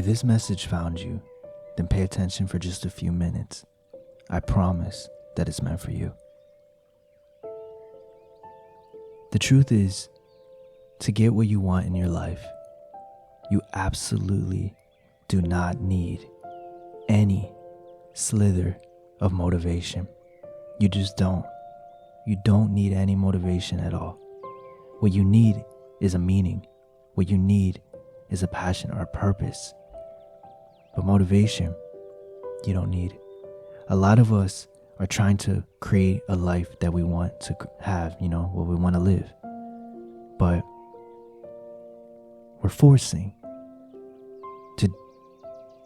If this message found you, then pay attention for just a few minutes. I promise that it's meant for you. The truth is, to get what you want in your life, you absolutely do not need any slither of motivation. You just don't. You don't need any motivation at all. What you need is a meaning. What you need is a passion or a purpose. But motivation, you don't need. A lot of us are trying to create a life that we want to have, what we want to live. But we're forcing to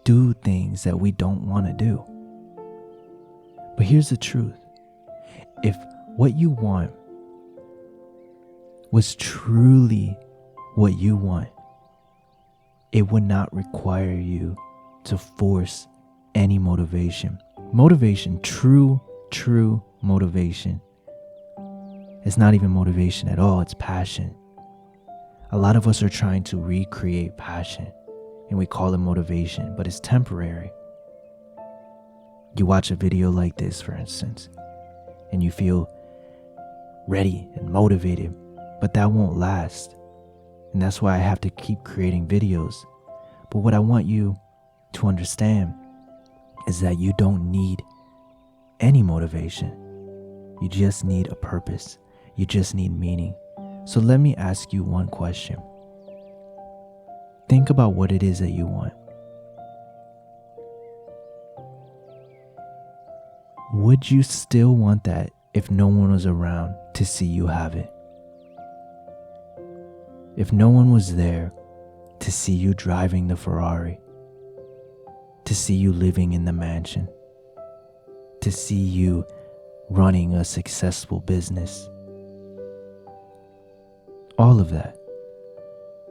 do things that we don't want to do. But here's the truth. If what you want was truly what you want, it would not require you to force any motivation. Motivation, true motivation, it's not even motivation at all, it's passion. A lot of us are trying to recreate passion, and we call it motivation, but it's temporary. You watch a video like this, for instance, and you feel ready and motivated, but that won't last. And that's why I have to keep creating videos. But what I want you to understand is that you don't need any motivation. You just need a purpose. You just need meaning. So let me ask you one question. Think about what it is that you want. Would you still want that if no one was around to see you have it? If no one was there to see you driving the Ferrari, to see you living in the mansion, to see you running a successful business, all of that,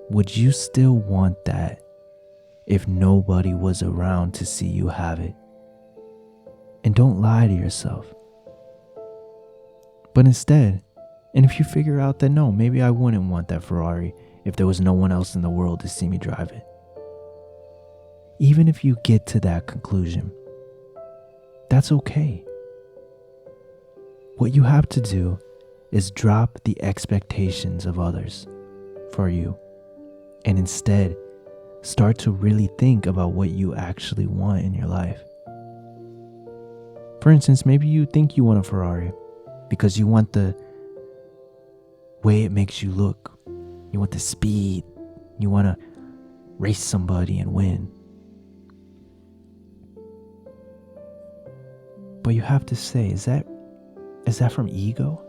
would you still want that if nobody was around to see you have it? And don't lie to yourself. But instead, and if you figure out that no, maybe I wouldn't want that Ferrari if there was no one else in the world to see me drive it. Even if you get to that conclusion, that's okay. What you have to do is drop the expectations of others for you and instead start to really think about what you actually want in your life. For instance, maybe you think you want a Ferrari because you want the way it makes you look. You want the speed. You want to race somebody and win. But you have to say, is that from ego?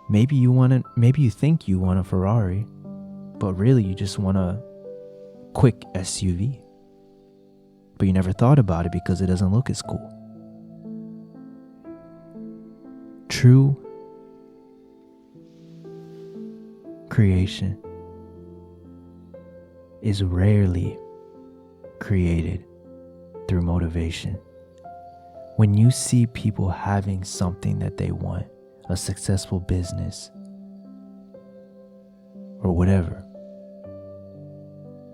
Maybe you think you want a Ferrari, but really you just want a quick SUV. But you never thought about it because it doesn't look as cool. True creation is rarely created through motivation. When you see people having something that they want, a successful business or whatever,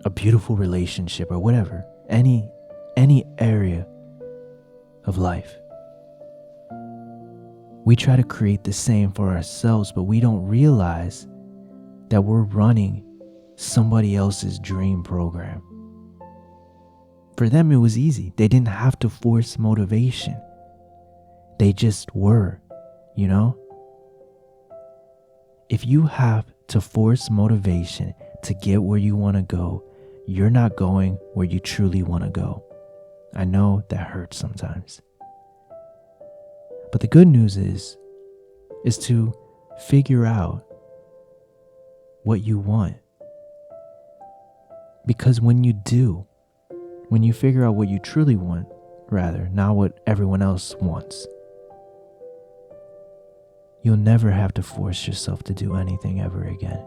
a beautiful relationship or whatever, any area of life, we try to create the same for ourselves, but we don't realize that we're running somebody else's dream program. For them, it was easy. They didn't have to force motivation. They just were, If you have to force motivation to get where you want to go, you're not going where you truly want to go. I know that hurts sometimes. But the good news is to figure out what you want. Because when you figure out what you truly want, not what everyone else wants, you'll never have to force yourself to do anything ever again.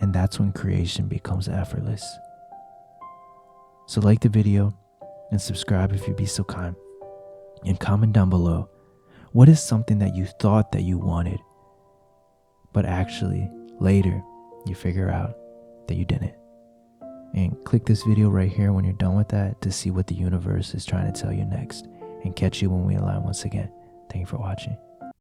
And that's when creation becomes effortless. So like the video and subscribe if you'd be so kind. And comment down below, what is something that you thought that you wanted, but actually later you figure out that you didn't? And click this video right here when you're done with that to see what the universe is trying to tell you next. And catch you when we align once again. Thank you for watching.